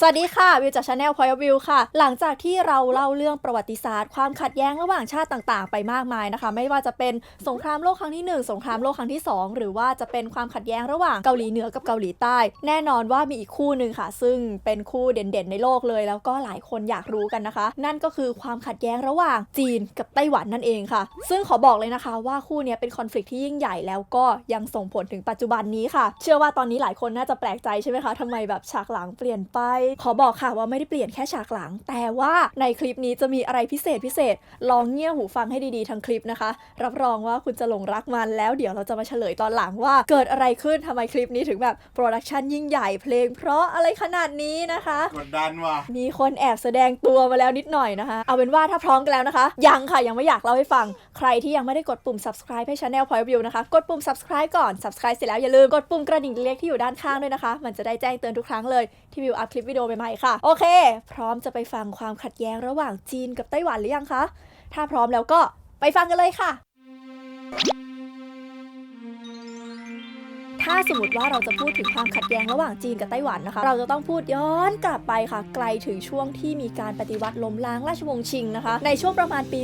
สวัสดีค่ะวิวจาก Channel Point of View ค่ะหลังจากที่เราเล่าเรื่องประวัติศาสตร์ความขัดแย้งระหว่างชาติต่างๆไปมากมายนะคะไม่ว่าจะเป็นสงครามโลกครั้งที่1สงครามโลกครั้งที่2หรือว่าจะเป็นความขัดแย้งระหว่างเกาหลีเหนือกับเกาหลีใต้แน่นอนว่ามีอีกคู่หนึ่งค่ะซึ่งเป็นคู่เด่นๆในโลกเลยแล้วก็หลายคนอยากรู้กันนะคะนั่นก็คือความขัดแย้งระหว่างจีนกับไต้หวันนั่นเองค่ะซึ่งขอบอกเลยนะคะว่าคู่นี้เป็นคอนฟ lict ที่ยิ่งใหญ่แล้วก็ยังส่งผลถึงปัจจุบันนี้ค่ะเชื่อว่าตอนนี้หลายคนน่าจะแปลกใจใช่ไหมคะทำไมแบบฉากหลังเปลี่ยนไปขอบอกค่ะว่าไม่ได้เปลี่ยนแค่ฉากหลังแต่ว่าในคลิปนี้จะมีอะไรพิเศษลองเงี่ยหูฟังให้ดีๆทั้งคลิปนะคะรับรองว่าคุณจะหลงรักมันแล้วเดี๋ยวเราจะมาเฉลยตอนหลังว่าเกิดอะไรขึ้นทำไมคลิปนี้ถึงแบบโปรดักชันยิ่งใหญ่เพลงเพราะอะไรขนาดนี้นะคะกดดันว่ะมีคนแอบแสดงตัวมาแล้วนิดหน่อยนะคะเอาเป็นว่าถ้าพร้อมกันแล้วนะคะยังค่ะยังไม่อยากเล่าให้ฟังใครที่ยังไม่ได้กดปุ่ม subscribe ให้ Channel Point of View นะคะกดปุ่ม subscribe ก่อน subscribe เสร็จแล้วอย่าลืมกดปุ่มกระดิ่งเล็กที่อยู่ด้านข้างด้วยนะคะมันจะได้แจ้งเตือนทุกครั้งเลยที่วิวอัพคลิปวิดีโอใหม่ๆค่ะโอเคพร้อมจะไปฟังความขัดแย้งระหว่างจีนกับไต้หวันหรือยังคะถ้าพร้อมแล้วก็ไปฟังกันเลยค่ะถ้าสมมติว่าเราจะพูดถึงความขัดแย้งระหว่างจีนกับไต้หวันนะคะเราจะต้องพูดย้อนกลับไปค่ะไกลถึงช่วงที่มีการปฏิวัติล้มล้างราชวงศ์ชิงนะคะในช่วงประมาณปี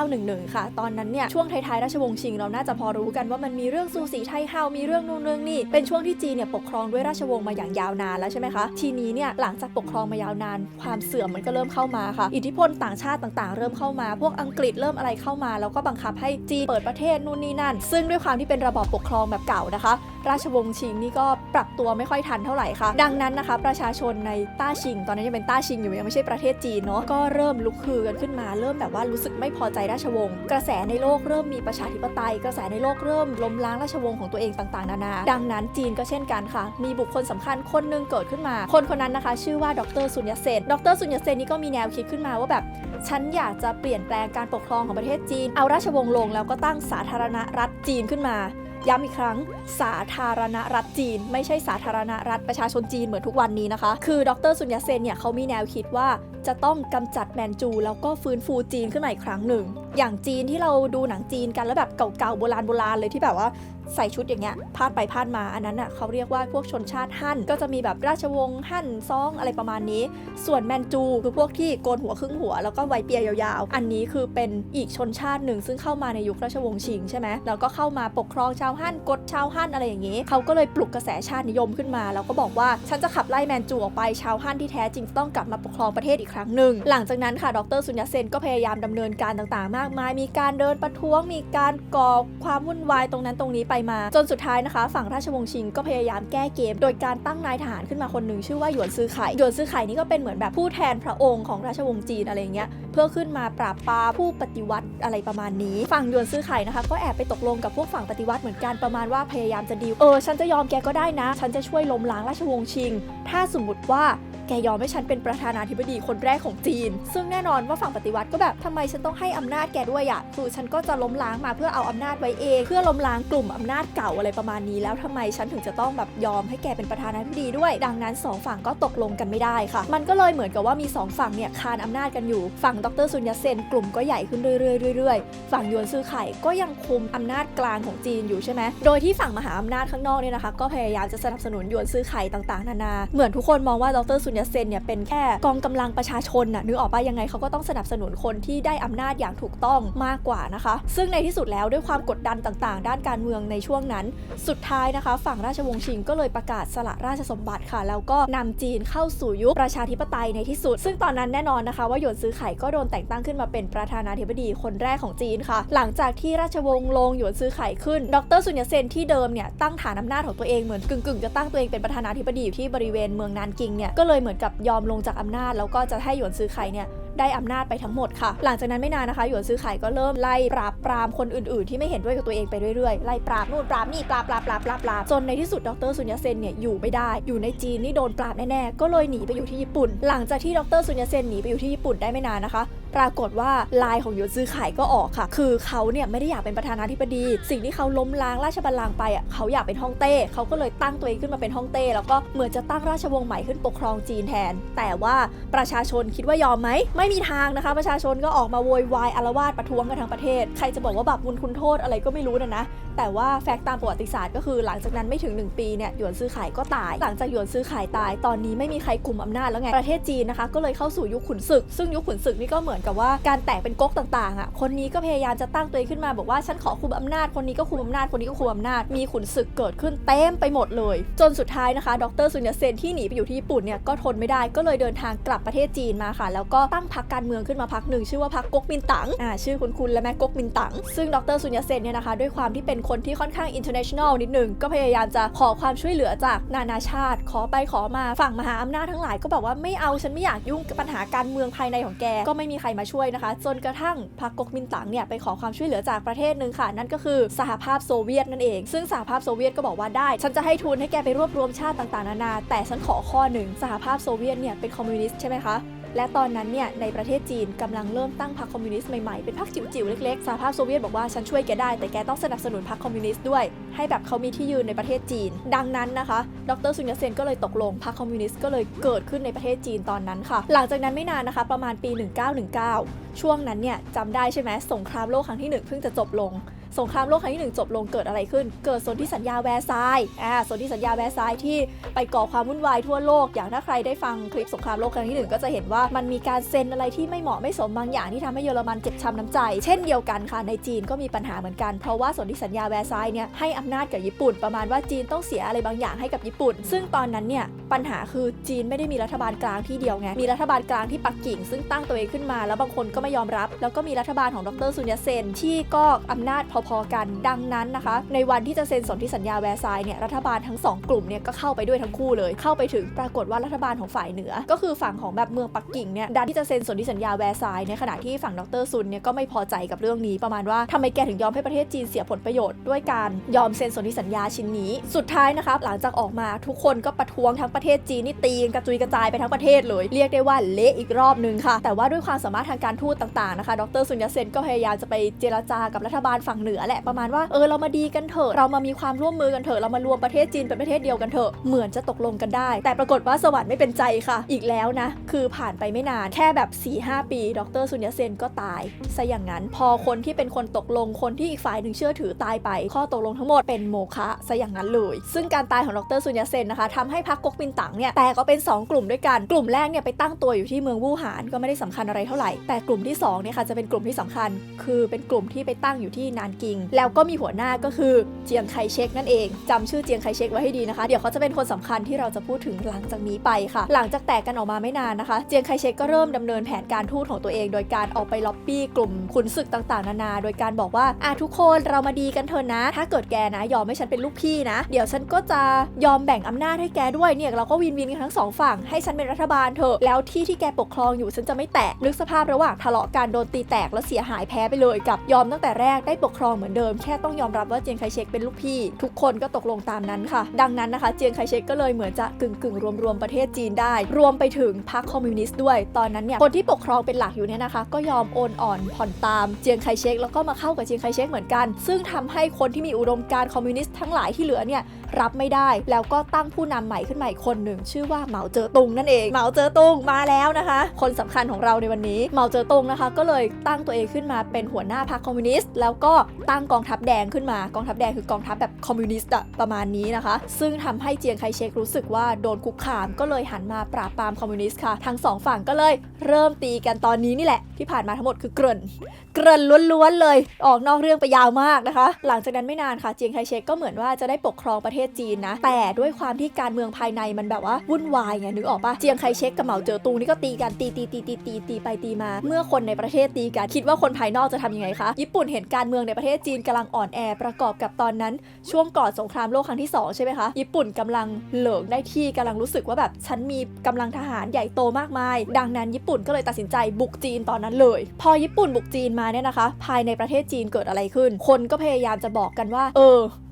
1911 ค่ะตอนนั้นเนี่ยช่วงท้ายๆราชวงศ์ชิงเราน่าจะพอรู้กันว่ามันมีเรื่องซูสีไทเฮามีเรื่องนู่นเรื่องนี่เป็นช่วงที่จีนเนี่ยปกครองด้วยราชวงศ์มาอย่างยาวนานแล้วใช่ไหมคะทีนี้เนี่ยหลังจากปกครองมายาวนานความเสื่อมมันก็เริ่มเข้ามาค่ะอิทธิพลต่างชาติต่างๆเริ่มเข้ามาพวกอังกฤษเริ่มอะไรเข้ามาแล้วก็บังคับให้จีนเปิดประเทศนู่นนี่นั่นซึ่งด้วยความที่เป็นระบอบปกครองแบบเก่านะคะราชวงศ์ชิงนี่ก็ปรับตัวไม่ค่อยทันเท่าไหร่ค่ะดังนั้นนะคะประชาชนในต้าชิงตอนนั้นยังเป็นต้าชิงอยู่ยังไม่ใช่ประเทศจีนเนาะก็เริ่มลุกฮือกันขึ้นมาเริ่มแบบว่ารู้สึกไม่พอใจราชวงศ์กระแสในโลกเริ่มมีประชาธิปไตยกระแสในโลกเริ่มล้มล้างราชวงศ์ของตัวเองต่างๆนานาดังนั้นจีนก็เช่นกันค่ะมีบุคคลสำคัญคนนึงเกิดขึ้นมาคนนั้นนะคะชื่อว่าดรซุนยัตเซนดรซุนยัตเซนนี่ก็มีแนวคิดขึ้นมาว่าแบบฉันอยากจะเปลี่ยนแปลงการปกครองของประเทศจีนเอาราชวงศ์ลงแล้วก็ตั้งสาธารณรัฐจีนขึ้นมาย้ำอีกครั้งสาธารณรัฐจีนไม่ใช่สาธารณรัฐประชาชนจีนเหมือนทุกวันนี้นะคะคือดรซุนยัตเซนเนี่ยเขามีแนวคิดว่าจะต้องกำจัดแมนจูแล้วก็ฟื้นฟูจีนขึ้นมาอีกครั้งหนึ่งอย่างจีนที่เราดูหนังจีนกันแล้วแบบเก่าๆโบราณเลยที่แบบว่าใส่ชุดอย่างเงี้ยพาดไปพาดมาอันนั้นอ่ะเขาเรียกว่าพวกชนชาติฮั่นก็จะมีแบบราชวงศ์ฮั่นซองอะไรประมาณนี้ส่วนแมนจูคือพวกที่โกนหัวครึ่งหัวแล้วก็ไว้เปียยาวๆอันนี้คือเป็นอีกชนชาติหนึ่งซึ่งเข้ามาในยุคราชวงศ์ชิงใช่ไหมแล้วก็เข้ามาปกครองชาวฮั่นกดชาวฮั่นอะไรอย่างงี้เขาก็เลยปลุกกระแสชาตินิยมขึ้นมาแล้วก็บอกว่าฉันจะขับไล่แมนจูออกไปชาวฮั่นที่แท้จริงต้องกลับมาปกครองประเทศอีกครั้งหนึ่งหลังจากนั้นค่ะดรซุนยัตเซนก็พยายามดำเนินการต่างๆมากมายมีการเดินประท้วงมีการก่อความวุ่นวายตรงนั้นตรงนี้ไปมาจนสุดท้ายนะคะฝั่งราชวงศ์ชิงก็พยายามแก้เกมโดยการตั้งนายทหารขึ้นมาคนหนึ่งชื่อว่าหยวนซือไข่หยวนซือไข่นี่ก็เป็นเหมือนแบบผู้แทนพระองค์ของราชวงศ์จีนอะไรเงี้ยเพื่อขึ้นมาปราบปรามผู้ปฏิวัติอะไรประมาณนี้ฝั่งหยวนซือไข่นะคะก็แอบไปตกลงกับพวกฝั่งปฏิวัติเหมือนกันประมาณว่าพยายามจะดีลฉันจะยอมแกก็ได้นะฉันจะช่วยล้มล้างราชวงศ์ชิงถ้าสมมติว่าแกยอมให้ฉันเป็นประธานาธิบดีคนแรกของจีนซึ่งแน่นอนว่าฝั่งปฏิวัติก็แบบทำไมฉันต้องให้อำนาจแกด้วยอ่ะคือฉันก็จะล้มล้างมาเพื่อเอาอำนาจไว้เองเพื่อล้มล้างกลุ่มอำนาจเก่าอะไรประมาณนี้แล้วทำไมฉันถึงจะต้องแบบยอมให้แกเป็นประธานาธิบดีด้วยดังนั้น2ฝั่งก็ตกลงกันไม่ได้ค่ะมันก็เลยเหมือนกับว่ามี2ฝั่งเนี่ยคานอำนาจกันอยู่ฝั่งดรซุนยัตเซนกลุ่มก็ใหญ่ขึ้นเรื่อยๆฝั่งหยวนซือไข่ก็ยังคุมอำนาจกลางของจีนอยู่ใช่ไหมโดยที่ฝั่งมหาอำนาจข้างนอกเนี่ยนะคะก็พยายามจะสนับสนุนหยวนซือไข่ต่างๆนานาเหมือนทุกคนมองว่าดรซุนยัตเซนเนี่ยเป็นแค่กองกำลังประชาชนน่ะนึกออกป่ะยังไงเขาก็ต้องสนับสนุนคนที่ได้อำนาจอย่างถูกต้องมากกว่านะคะซึ่งในที่สุดแล้วด้วยความกดดันต่างๆด้านการเมืองในช่วงนั้นสุดท้ายนะคะฝั่งราชวงศ์ชิงก็เลยประกาศสละราชสมบัติค่ะแล้วก็นำจีนเข้าสู่ยุคประชาธิปไตยในที่สุดซึ่งตอนนั้นแน่นอนนะคะว่าหยวนซือไข่ก็โดนแต่งตั้งขึ้นมาเป็นประธานาธิบดีคนแรกของจีนค่ะหลังจากที่ราชวงศ์ลงหยวนซือไข่ขึ้นดรซุนยัตเซนที่เดิมเนี่ยตั้งฐานอำนาจของตัวเองเหมือนกึ่งจะตั้งตัวเองเป็นประธานาธิบดีที่บริเวณเมืองนานกิงเนี่ยก็เลยเหมือนกับยอมลงจากอำนาจแล้วก็จะให้หยวนซือไข่เนี่ยได้อำนาจไปทั้งหมดค่ะหลังจากนั้นไม่นานนะคะหยวนซือไข่ก็เริ่มไล่ปราบปรามคนอื่นๆที่ไม่เห็นด้วยกับตัวเองไปเรื่อยๆไล่ปราบนู่นปราบนี่ปราบจนในที่สุดดรซุนยัตเซนเนี่ยอยู่ไม่ได้อยู่ในจีนนี่โดนปราบแน่ๆก็เลยหนีไปอยู่ที่ญี่ปุ่นหลังจากที่ดรซุนยัตเซนหนีไปอยู่ที่ญี่ปุ่นได้ไม่นานนะคะปรากฏว่าลายของหยวนซือไข่ก็ออกค่ะคือเขาเนี่ยไม่ได้อยากเป็นประธานาธิบดีสิ่งที่เขาล้มล้างราชบัลลังก์ไปอ่ะเขาอยากเป็นฮ่องเต้เขาก็เลยตั้งตัวเองขึ้นมาเป็นฮ่องเต้แล้วก็เหมือนจะตั้งราชวงศ์ใหม่ขึ้นปกครองจีนแทนแต่ว่าประชาชนคิดว่ายอมไหมไม่มีทางนะคะประชาชนก็ออกมาโวยวายอาละวาดประท้วงกันทั้งประเทศใครจะบอกว่าบาปบุญคุณโทษอะไรก็ไม่รู้นะ แต่ว่าแฟกต์ตามประวัติศาสตร์ก็คือหลังจากนั้นไม่ถึง1 ปีเนี่ยหยวนซือไข่ก็ตายหลังจากหยวนซือไข่ตายตอนนี้ไม่มีใครกุมอำนาจแล้วไงประเทศจีนนะคะก็เลยเข้าสู่ยุคขุนศึกซึ่งยุคขุนศึกนี่ก็เหมือนกับว่าการแตกเป็นก๊กต่างๆคนนี้ก็พยายามจะตั้งตัวเองขึ้นมาบอกว่าฉันขอคุมอำนาจคนนี้ก็คุมอำนาจคนนี้ก็คุมอำนาจมีขุนศึกเกิดขึ้นเต็มไปหมดเลยจนสุดท้ายนะคะดรซุนยัตเซนที่หนีไปอยู่ที่ญี่ปุ่นเนี่ยก็ทนไม่ได้ก็เลยเดินทางกลับประเทศจีนมาค่ะแล้วก็ตั้งพรรคการเมืองขึ้นมาพรรคหนึ่งชื่อว่าพรรคก๊กมินตั๋งชื่อคุณและแม่ก๊กมินตั๋งซึ่งดรซุนยัตเซนเนี่ยนะคะด้วยความที่เป็นคนที่ค่อนข้าง international นิดนึงก็พยายามจะขอความช่วยเหลือจากนานาชาติขอไปขอมาฝั่งมหาอำนาจทั้งหลายก็บอกว่าไม่เอาฉันไม่อยากยุ่งกับปัญหาการเมืองภายในของแกก็ไม่มีใครมาช่วยนะคะจนกระทั่งพรรคก๊กมินตั๋งเนี่ยไปขอความช่วยเหลือจากประเทศนึงค่ะนั่นก็คือสหภาพโซเวียตนั่นเองซึ่งสหภาพโซเวียตก็บอกว่าได้ฉันจะให้ทุนให้แกไปรวบรวมชาติต่างๆนานาแต่ฉันขอข้อหนึ่งสหภาพโซเวียตเนี่ยเป็นคอมมิวนิสต์ใช่ไหมคะและตอนนั้นเนี่ยในประเทศจีนกำลังเริ่มตั้งพรรคคอมมิวนิสต์ใหม่ๆเป็นพรรคจิ๋วๆเล็กๆสหภาพโซเวียตบอกว่าฉันช่วยแกได้แต่แกต้องสนับสนุนพรรคคอมมิวนิสต์ด้วยให้แบบเขามีที่ยืนในประเทศจีนดังนั้นนะคะดรซุนยัตเซนก็เลยตกลงพรรคคอมมิวนิสต์ก็เลยเกิดขึ้นในประเทศจีนตอนนั้นค่ะหลังจากนั้นไม่นานนะคะประมาณปี1919ช่วงนั้นเนี่ยจำได้ใช่ไหมสงครามโลกครั้งที่1เพิ่งจะจบลงสงครามโลกครั้งที่1จบลงเกิดอะไรขึ้นเกิดสนธิสัญญาแวร์ซายสนธิสัญญาแวร์ซายที่ไปก่อความวุ่นวายทั่วโลกอย่างถ้าใครได้ฟังคลิปสงครามโลกครั้งที่1ก็จะเห็นว่ามันมีการเซ็นอะไรที่ไม่เหมาะไม่สมบางอย่างที่ทำให้เยอรมันเจ็บช้ำน้ำใจเช่นเดียวกันค่ะในจีนก็มีปัญหาเหมือนกันเพราะว่าสนธิสัญญาแวร์ซายเนี่ยให้อำนาจกับญี่ปุ่นประมาณว่าจีนต้องเสียอะไรบางอย่างให้กับญี่ปุ่นซึ่งตอนนั้นเนี่ยปัญหาคือจีนไม่ได้มีรัฐบาลกลางที่เดียวไงมีรัฐบาลกลางที่ปักกิ่งซึ่งตั้งตัวเองขึ้นมาแล้วบางคนก็ไม่ยอมรับแล้วก็มีรัฐบาลของดรซุนยัตเซนที่ก็อำนาจพอๆกันดังนั้นนะคะในวันที่จะเซ็นสนธิสัญญาแวร์ซายเนี่ยรัฐบาลทั้ง2กลุ่มเนี่ยก็เข้าไปด้วยทั้งคู่เลยเข้าไปถึงปรากฏว่ารัฐบาลของฝ่ายเหนือก็คือฝั่งของแบบเมืองปักกิ่งเนี่ยดันที่จะเซ็นสนธิสัญญาแวร์ซายในขณะที่ฝั่งดรซุนเนี่ยก็ไม่พอใจกับเรื่องนี้ประมาณว่าทำไมแกถึงยอมให้ประเทศจีนเสียผลประโยชน์ด้วยการยอมเซ็นสนธิสัญญาชิ้นนี้สุดท้ายนะคะหลังจากออกมาทุกคนก็ประท้วงทั้งประเทศจีนนี่ตีกระจุยกระจายไปทั้งประเทศเลยเรียกได้ว่าเละอีกรอบนึงค่ะแต่ว่าด้วยความสามารถทางการทูตต่างๆนะคะดรซุนยัตเซนก็พยายามจะไปเจรจากับรัฐบาลฝั่งเหนือแหละประมาณว่าเรามาดีกันเถอะเรามามีความร่วมมือกันเถอะเรามารวมประเทศจีนเป็นประเทศเดียวกันเถอะเหมือนจะตกลงกันได้แต่ปรากฏว่าสวรรค์ไม่เป็นใจค่ะอีกแล้วนะคือผ่านไปไม่นานแค่แบบ 4-5 ปีดรซุนยัตเซนก็ตายซะอย่างนั้นพอคนที่เป็นคนตกลงคนที่อีกฝ่ายหนึ่งเชื่อถือตายไปข้อตกลงทั้งหมดเป็นโมฆะซะอย่างนั้นเลยซึ่งการตายของดรซุนยัตเซนนะคะทำให้พรรคก๊กมินตั๋งเนี่ยแตกก็เป็น2กลุ่มด้วยกันกลุ่มแรกเนี่ยไปตั้งตัวอยู่ที่เมืองวู่หานก็ไม่ได้สำคัญอะไรเท่าไหร่แต่กลุ่มที่2เนี่ยค่ะจะเป็นกลุ่มที่สำคัญคือเป็นกลุ่มที่ไปตั้งอยู่ที่นานกิงแล้วก็มีหัวหน้าก็คือเจียงไคเชกนั่นเองจำชื่อเจียงไคเชกไว้ให้ดีนะคะเดี๋ยวเขาจะเป็นคนสำคัญที่เราจะพูดถึงหลังจากนี้ไปค่ะหลังจากแตกกันออกมาไม่นานนะคะเจียงไคเชกก็เริ่มดำเนินแผนการทูตของตัวเองโดยการออกไปล็อบบี้กลุ่มขุนศึกต่างๆนานาโดยการบอกว่าทุกคนเรามาดีกันเถอะนะถ้าเกิดแกนะยอมให้ฉันเป็นลูกพี่นะเดี๋ยวฉันก็จะยอมแบ่งอำนาจให้แกด้วยเนี่ยเราก็วินวินกันทั้ง2ฝั่งให้ฉันเป็นรัฐบาลเถอะแล้วที่แกปกครองอยู่ฉันจะไม่แตะนึกสภาพระหว่างทะเลาะกันโดนตีแตกแล้วเสียหายแพ้ไปเลยกับยอมตั้งแต่แรกได้ปกครองเหมือนเดิมแค่ต้องยอมรับว่าเจียงไคเชกเป็นลูกพี่ทุกคนก็ตกลงตามนั้นค่ะดังนั้นนะคะเจียงไคเชกก็เลยเหมือนจะกึ่งรวมประเทศจีนได้รวมไปถึงพรรคคอมมิวนิสต์ด้วยตอนนั้นเนี่ยคนที่ปกครองเป็นหลักอยู่เนี่ยนะคะก็ยอมโอนอ่อนผ่อนตามเจียงไคเชกแล้วก็มาเข้ากับเจียงไคเชกเหมือนกันซึ่งทำให้คนที่มีอุดมการณ์คอมมิวนิสต์ทั้งหลายที่เหลือเนี่ยรับไม่ได้แล้วก็ตั้งผู้นำใหม่ขึ้นมาอีกคนหนึ่งชื่อว่าเหมาเจ๋อตุงนั่นเองเหมาเจ๋อตุงมาแล้วนะคะคนสำคัญของเราในวันนี้เหมาเจ๋อตุงนะคะก็เลยตั้งตัวเองขึ้นมาเป็นหัวหน้าพรรคคอมมิวนิสต์แล้วก็ตั้งกองทัพแดงขึ้นมากองทัพแดงคือกองทัพแบบคอมมิวนิสต์ประมาณนี้นะคะซึ่งทำให้เจียงไคเชกรู้สึกว่าโดนคุกคามก็เลยหันมาปราบปรามคอมมิวนิสต์ค่ะทั้ง2ฝั่งก็เลยเริ่มตีกันตอนนี้นี่แหละที่ผ่านมาทั้งหมดคือเกริ่นล้วนๆเลยออกนอกเรื่องไปยาวมากนะคะหลังจากนั้นไม่นานค่ะเจียงไคเชกก็เหมือนว่าจะได้ปกครองประเทศจีนนะแต่ด้วยความที่การเมืองภายในมันแบบว่าวุ่นวายไงนึกออกปะเจียงไคเชกกับเหมาเจ๋อตุงนี่ก็ตีกันตีไปตีมาเมื่อคนในประเทศตีกันคิดว่าคนภายนอกจะทำยังไงคะญี่ปุ่นเห็นการเมืองในประเทศจีนกำลังอ่อนแอประกอบกับตอนนั้นช่วงก่อนสงครามโลกครั้งที่2ใช่ไหมคะญี่ปุ่นกำลังเหลิงได้ที่กำลังรู้สึกว่าแบบฉันมีกำลังทหารใหญ่โตมากมายดังนั้นญี่ปุ่นก็เลยตัดสินใจบุกจีนตอนนั้นเลยพอญี่ปุ่นบุกจีนมาเนี่ยนะคะภายในประเทศจีนเกิดอะไรขึ้นคนก็พยายามจะบอกกันว่า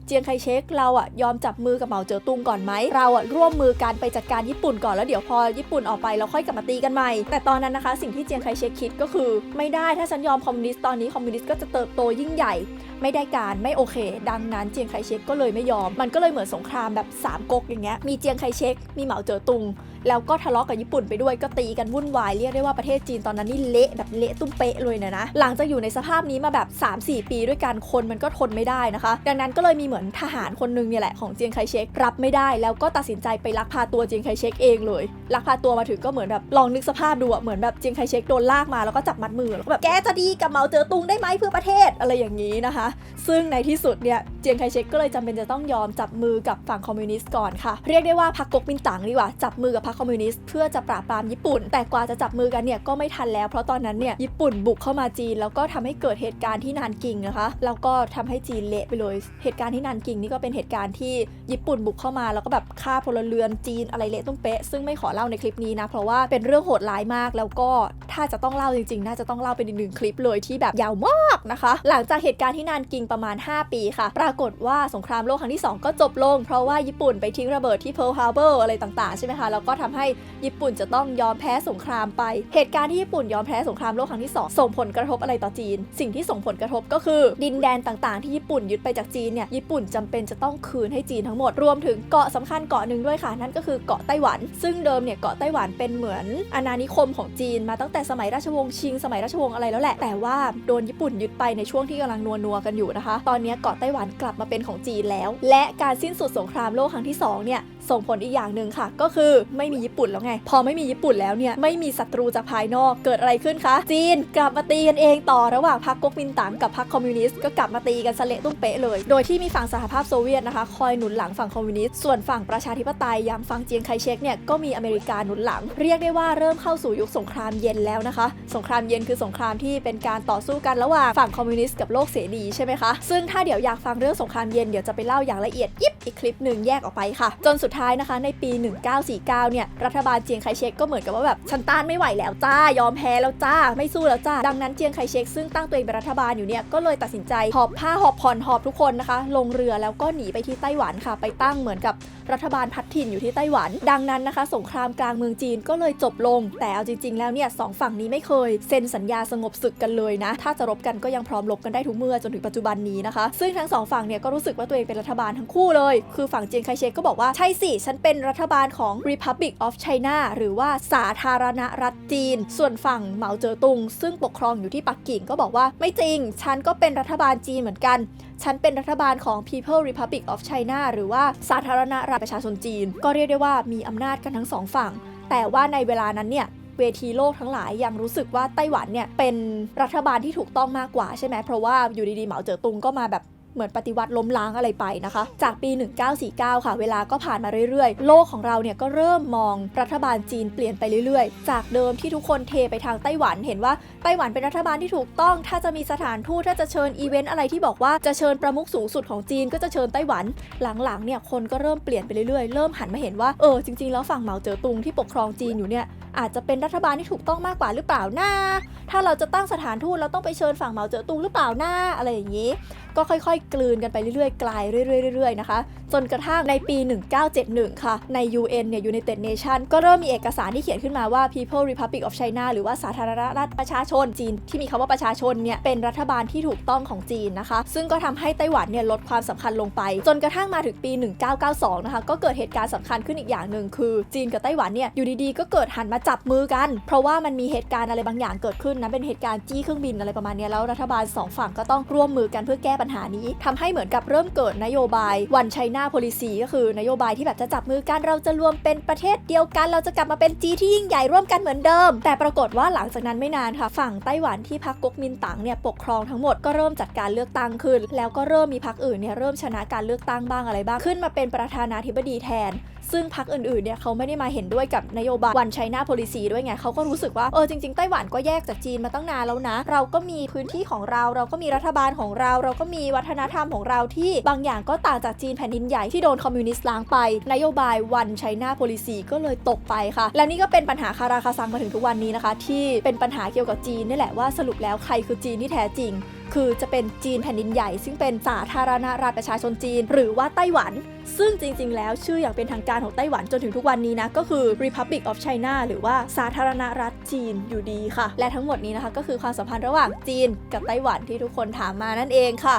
เจียงไคเชกเรายอมจับมือกับเหมาเจ๋อตุงก่อนไหมเราร่วมมือกันไปจัดการญี่ปุ่นก่อนแล้วเดี๋ยวพอญี่ปุ่นออกไปเราค่อยกลับมาตีกันใหม่แต่ตอนนั้นนะคะสิ่งที่เจียงไคเชกคิดก็คือไม่ได้ถ้าฉันยอมคอมมิวนิสต์ตอนนี้คอมมิวนิสต์ก็จะเติบโตยิ่งใหญ่ ไม่ได้การไม่โอเคดังนั้นเจียงไคเชกก็เลยไม่ยอมมันก็เลยเหมือนสงครามแบบ3ก๊กอย่างเงี้ยมีเจียงไคเชกมีเหมาเจ๋อตุงแล้วก็ทะเลาะกับญี่ปุ่นไปด้วยก็ตีกันวุ่นวายเรียกได้ว่าประเทศจีนตอนนั้นนี่เละแบบเละตุ้มเป๊ะเลยนะหลังจากอยู่ในสภาพนี้มาแบบ 3-4 ปีด้วยกันคนมันก็ทนไม่ได้นะคะดังนั้นก็เลยมีเหมือนทหารคนนึงเนี่ยแหละของเจียงไคเชกรับไม่ได้แล้วก็ตัดสินใจไปลักพาตัวเจียงไคเชกเองเลยลักพาตัวมาถึงก็เหมือนแบบลองนึกสภาพดูอะเหมือนแบบเจียงไคเชกโดนลากมาแล้วก็จับมัดมือแล้วก็แบบแกจะดีกับเหมาเจ๋อตุงได้ไหมเพื่อประเทศอะไรอย่างนี้นะคะซึ่งในที่สุดเนี่ยเจียงไคเชกก็เลยจำเป็นจะต้องยอมจับมือกับฝั่งคอมมิวนิสต์ก่อนค่ะเรียกได้ว่าพรรคก๊กมินตั๋งดีกว่าจับมือกับพรรคคอมมิวนิสต์เพื่อจะปราบปรามญี่ปุ่นแต่กว่าจะจับมือกันเนี่ยก็ไม่ทันแล้วเพราะตอนนั้นเนี่ยญี่ปุ่นบุกเข้ามาจีนแล้วก็ทำให้เกิดเหตุการณ์ที่นานกิงนะคะแล้วก็ทำให้จีนเละไปเลยเหตุการณ์ที่นานกิงนี่ก็เป็นเหตุการณ์ที่ญี่ปุ่นบุกเข้ามาแล้วก็แบบฆ่าพลเรือนจีนอะไรเละตุ้มเป๊ะซึ่งไม่ขอเล่าในคลิปนี้นะเพราะว่าเป็นเรื่องโหดร้ายมากแล้วก็ถ้าจะต้องเล่าจริงๆน่าจะต้องเล่าเป็นอีก1คลิปเลยที่แบบยาวมากนะคะหลังจากเหตุการณ์ที่นานกิงประมาณ5ปีค่ะปรากฏว่าสงครามโลกครั้งที่2ก็จบลงเพราะว่าญี่ปุ่นไปทิ้งระเบิดที่เพิร์ลฮาร์เบอร์อะไรต่างๆใช่ไหมคะแล้วก็ทำให้ญี่ปุ่นจะต้องยอมแพ้สงครามไปเหตุการณ์ที่ญี่ปุ่นยอมแพ้สงครามโลกครั้งที่2ส่งผลกระทบอะไรต่อจีนสิ่งที่ส่งผลกระทบก็คือดินแดนต่างๆที่ญี่ปุ่นยึดไปจากจีนเนี่ยญี่ปุ่นจำเป็นจะต้องคืนให้จีนทั้งหมดรวมถึงเกาะสำคัญเกาะหนึ่งด้วยค่ะนั่นก็คือเกาะไต้หวันซึ่งเดิมเนี่ยเกาะไต้หวันเป็นเหมือนอาณานิคมของจีนมาตั้งแต่สมัยราชวงศ์ชิงสมัยราชวงศ์อะไรแล้วแหละแต่ว่าโดนญี่ปุ่นยึดไปในช่วงที่กำลังนัวกันอยู่นะคะตอนนี้เกาะไต้หวันกลับมาเป็นของจีนแล้วและการสิ้นสุดสงครามโลกครั้งที่2เนี่ยส่งผลอีกอย่างหนึ่งค่ะก็คือไม่มีญี่ปุ่นแล้วไงพอไม่มีญี่ปุ่นแล้วเนี่ยไม่มีศัตรูจากภายนอกเกิดอะไรขึ้นคะจีนกลับมาตีกันเองต่อระหว่างพรรคก๊กมินตั๋งกับพรรคคอมมิวนิสต์ก็กลับมาตีกันสะเละตุ้มเป๊ะเลยโดยที่มีฝั่งสหภาพโซเวียตนะคะคอยหนุนหลังฝั่งคอมมิวนิสต์ส่วนฝั่งประชาธิปไตยอย่างฝั่งเจียงไคเชกเนี่ยก็มีอเมริกาหนุนหลังเรียกได้ว่าเริ่มเข้าสู่ยุคสงครามเย็นแล้วนะคะสงครามเย็นคือสงครามที่เป็นการต่อสู้กันระหว่างฝั่งคอมมิวนิสต์กับโลกเสรีใช่ไหมคะซึ่งถ้าเดี๋ยวอยากฟังเรื่องสงครามเย็นเดี๋ยวจะไปเล่าอย่างละเอียดยิบอีกคลิปหนึ่งแยกออกไปค่ะจนสุดท้ายนะคะในปี1949เนี่ยรัฐบาลเจียงไคเชกก็เหมือนกับว่าแบบฉันต้านไม่ไหวแล้วจ้ายอมแพ้แล้วจ้าไม่สู้แล้วจ้าดังนั้นเจียงไคเชกซึ่งตั้งตัวเองเป็นรัฐบาลอยู่เนี่ยก็เลยตัดสินใจหอบผ้าหอบผ่อนหอบทุกคนนะคะลงเรือแล้วก็หนีไปที่ไต้หวันค่ะไปตั้งเหมือนกับรัฐบาลพัดถิ่นอยู่ที่ไต้หวันดังนั้นนะคะสงครามกลางเมืองจีนก็เลยจบลงแต่เอาจริงๆแล้วเนี่ยสองฝั่งนี้ไม่เคยเซ็นสัญญาสงบศึกกันเลยนะถ้าจะรบกันก็ยังพร้อมรบกันได้ทุกเมื่อจนถึงปัจจุบันนี้นะคะซึ่งทั้งสองฝั่งเนี่ยก็รู้สึกว่าตัวเองเป็นรัฐบาลทั้งคู่เลยคือฝั่งเจียงไคเชกก็บอกว่าใช่สิฉันเป็นรัฐบาลของ Republic of China หรือว่าสาธารณรัฐจีนส่วนฝั่งเหมาเจ๋อตุงซึ่งปกครองอยู่ที่ปักกิ่งก็บอกว่าไม่จริงฉันก็เป็นรัฐบาลจีนเหมือนกันฉันเป็นรัฐบาลของ People Republic of China หรือว่าสาธารณรัฐประชาชนจีนก็เรียกได้ว่ามีอำนาจกันทั้งสองฝั่งแต่ว่าในเวลานั้นเนี่ยเวทีโลกทั้งหลายยังรู้สึกว่าไต้หวันเนี่ยเป็นรัฐบาลที่ถูกต้องมากกว่าใช่ไหมเพราะว่าอยู่ดีๆเหมาเจ๋อตุงก็มาแบบเหมือนปฏิวัติล้มล้างอะไรไปนะคะจากปี1949ค่ะเวลาก็ผ่านมาเรื่อยๆโลกของเราเนี่ยก็เริ่มมองรัฐบาลจีนเปลี่ยนไปเรื่อยๆจากเดิมที่ทุกคนเทไปทางไต้หวันเห็นว่าไต้หวันเป็นรัฐบาลที่ถูกต้องถ้าจะมีสถานทูตถ้าจะเชิญอีเวนต์อะไรที่บอกว่าจะเชิญประมุขสูงสุดของจีนก็จะเชิญไต้หวันหลังๆเนี่ยคนก็เริ่มเปลี่ยนไปเรื่อยๆเริ่มหันมาเห็นว่าจริงๆแล้วฝั่งเหมาเจ๋อตุงที่ปกครองจีนอยู่เนี่ยอาจจะเป็นรัฐบาลที่ถูกต้องมากกว่าหรือเปล่านะถ้าเราจะตั้งสถานทูตเราต้องไปเชิญฝั่งเหมาเจ๋อตุงหรือเปล่านะอะไรอย่างนี้ก็ค่อยๆกลืนกันไปเรื่อยๆกลายเรื่อยๆนะคะจนกระทั่งในปี1971ค่ะใน UN เนี่ย United Nation ก็เริ่มมีเอกสารที่เขียนขึ้นมาว่า People Republic of China หรือว่าสาธารณรัฐประชาชนจีนที่มีคำว่าประชาชนเนี่ยเป็นรัฐบาลที่ถูกต้องของจีนนะคะซึ่งก็ทำให้ไต้หวันเนี่ยลดความสำคัญลงไปจนกระทั่งมาถึงปี1992นะคะก็เกิดเหตุการณ์สำคัญขึ้นอีกอย่างหนึ่งคือจีนกับไต้หวันเนี่ยอยู่ดีๆก็เกิดหันมาจับมือกันเพราะว่ามันมีเหตุการณ์อะไรบางอย่างเกิดขึ้นนะเป็นเหตุการณ์จี้เครื่องบินอะไรประมาณนี้แล้วรัฐบาล2ฝั่งก็ต้องร่วมมือกันเพื่อแก้ปัญหานี้ทำให้เหมือนกับเริ่มเกิดนโยบาย One China Policy ก็คือนโยบายที่แบบจะจับมือกันเราจะรวมเป็นประเทศเดียวกันเราจะกลับมาเป็นจีนที่ยิ่งใหญ่ร่วมกันเหมือนเดิมแต่ปรากฏว่าหลังจากนั้นไม่นานค่ะฝั่งไต้หวันที่พรรคก๊กมินตั๋งเนี่ยปกครองทั้งหมดก็เริ่มจัดการเลือกตั้งขึ้นแล้วก็เริ่มมีพรรคอื่นเนี่ยเริ่มชนะการเลือกตั้งบ้างอะไรบ้างขึ้นมาเป็นประธานาธิบดีแทนซึ่งพรรคอื่นๆเนี่ยเขาไม่ได้มาเห็นด้วยกับนโยบาย One China Policy ด้วยไงเขาก็รู้สึกว่าจริงๆไต้หวันก็แยกจากจีนมาตั้งนานแล้วนะเราก็มีพื้นที่ของเราก็มีรัฐบาลของเราก็มีวัฒนธรรมของเราที่บางอย่างก็ต่างจากจีนแผ่นดินใหญ่ที่โดนคอมมิวนิสต์ล้างไปนโยบาย One China Policy ก็เลยตกไปค่ะแล้วนี่ก็เป็นปัญหาคาราคาซังมาถึงทุกวันนี้นะคะที่เป็นปัญหาเกี่ยวกับจีนนี่แหละว่าสรุปแล้วใครคือจีนที่แท้จริง คือจะเป็นจีนแผ่นดินใหญ่ซึ่งเป็นสาธารณรัฐประชาชนจีนหรือว่าไต้หวันซึ่งจริงๆแล้วชื่ออย่างเป็นทางการของไต้หวันจนถึงทุกวันนี้นะก็คือ Republic of China หรือว่าสาธารณรัฐจีนอยู่ดีค่ะและทั้งหมดนี้นะคะก็คือความสัมพันธ์ระหว่างจีนกับไต้หวันที่ทุกคนถามมานั่นเองค่ะ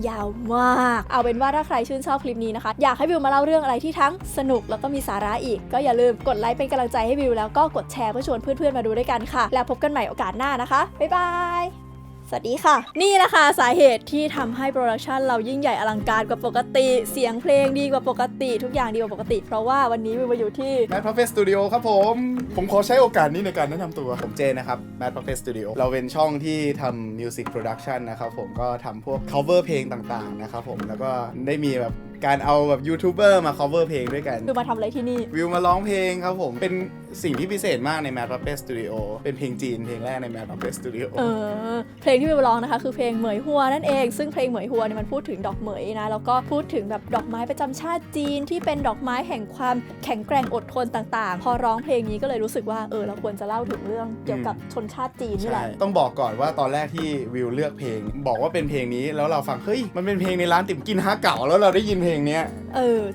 ยาวมากเอาเป็นว่าถ้าใครชื่นชอบคลิปนี้นะคะอยากให้วิวมาเล่าเรื่องอะไรที่ทั้งสนุกแล้วก็มีสาระอีกก็อย่าลืมกดไลค์เป็นกำลังใจให้วิวแล้วก็กดแชร์เพื่อชวนเพื่อนๆมาดูด้วยกันค่ะแล้วพบกันใหม่โอกาสหน้านะคะบ๊ายบายสวัสดีค่ะนี่นะคะสาเหตุที่ทำให้โปรดักชันเรายิ่งใหญ่อลังการกว่าปกติเสียงเพลงดีกว่าปกติทุกอย่างดีกว่าปกติเพราะว่าวันนี้วิวมาอยู่ที่ Mad Puppet Studio ครับผมขอใช้โอกาสนี้ในการแนะนำตัวผมเจนนะครับ Mad Puppet Studio เราเป็นช่องที่ทำ Music Production นะครับผมก็ทำพวก cover เพลงต่างๆนะครับผมแล้วก็ได้มีแบบการเอาแบบยูทูบเบอร์มา cover เพลงด้วยกันวิวมาทำอะไรที่นี่วิวมาร้องเพลงครับผมเป็นสิ่งที่พิเศษมากใน Mad Puppet Studio เป็นเพลงจีนเพลงแรกใน Mad Puppet Studio เพลงที่วิวร้องนะคะคือเพลงเหมยฮัวนั่นเองซึ่งเพลงเหมยฮัวเนี่ยมันพูดถึงดอกเหมยนะแล้วก็พูดถึงแบบดอกไม้ประจำชาติจีนที่เป็นดอกไม้แห่งความแข็งแกร่งอดทนต่างๆพอร้องเพลงนี้ก็เลยรู้สึกว่าเราควรจะเล่าถึงเรื่องเกี่ยวกับชนชาติจีนนี่แหละต้องบอกก่อนว่าตอนแรกที่วิวเลือกเพลงบอกว่าเป็นเพลงนี้แล้วเราฟังเฮ้ยมันเป็นเพลงในร้านติ่มกินฮะเก่าแล้วเราได้ยินเพลงเนี้ย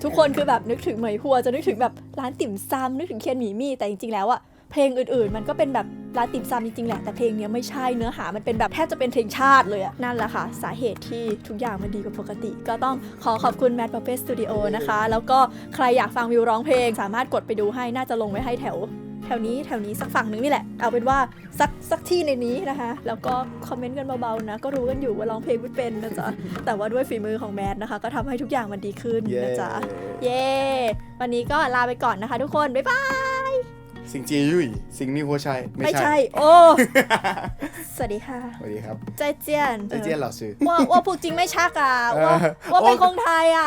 ทุกคนคือแบบนึกถึงเหมยฮัวจะนึกถึงแบบร้านติ่มซำนึกถึงเคียนหมี่มี่แต่จริงๆแล้วอะเพลงอื่นๆมันก็เป็นแบบร้านติ่มซำจริงๆแหละแต่เพลงนี้ไม่ใช่เนื้อหามันเป็นแบบแทบจะเป็นเพลงชาติเลยอะนั่นแหละค่ะสาเหตุที่ทุกอย่างมันดีกว่าปกติก็ต้องขอบคุณ Mad Puppet Studio นะคะแล้วก็ใครอยากฟังวิวร้องเพลงสามารถกดไปดูให้น่าจะลงไว้ให้แถวนี้สักฝั่งนึงนี่แหละเอาเป็นว่าสักที่ในนี้นะคะแล้วก็คอมเมนต์กันเบาๆนะก็รู้กันอยู่ว่าร้องเพลงไม่เป็นนะจ๊ะ แต่ว่าด้วยฝีมือของแมทนะคะก็ทำให้ทุกอย่างมันดีขึ้นนะจ๊ะเย้วันนี้ก็ลาไปก่อนนะคะทุกคนบ๊ายบายสิงเจียยุ่ยสิงนี่หัวชัยไม่ใช่โอ้ สวัสดีค่ะสวัสดีครับใจเจียนใจเจียนเหล่าซื้อว่าพูดจริงไม่ชักอ่ะว่าเป็นคนไทยอ่ะ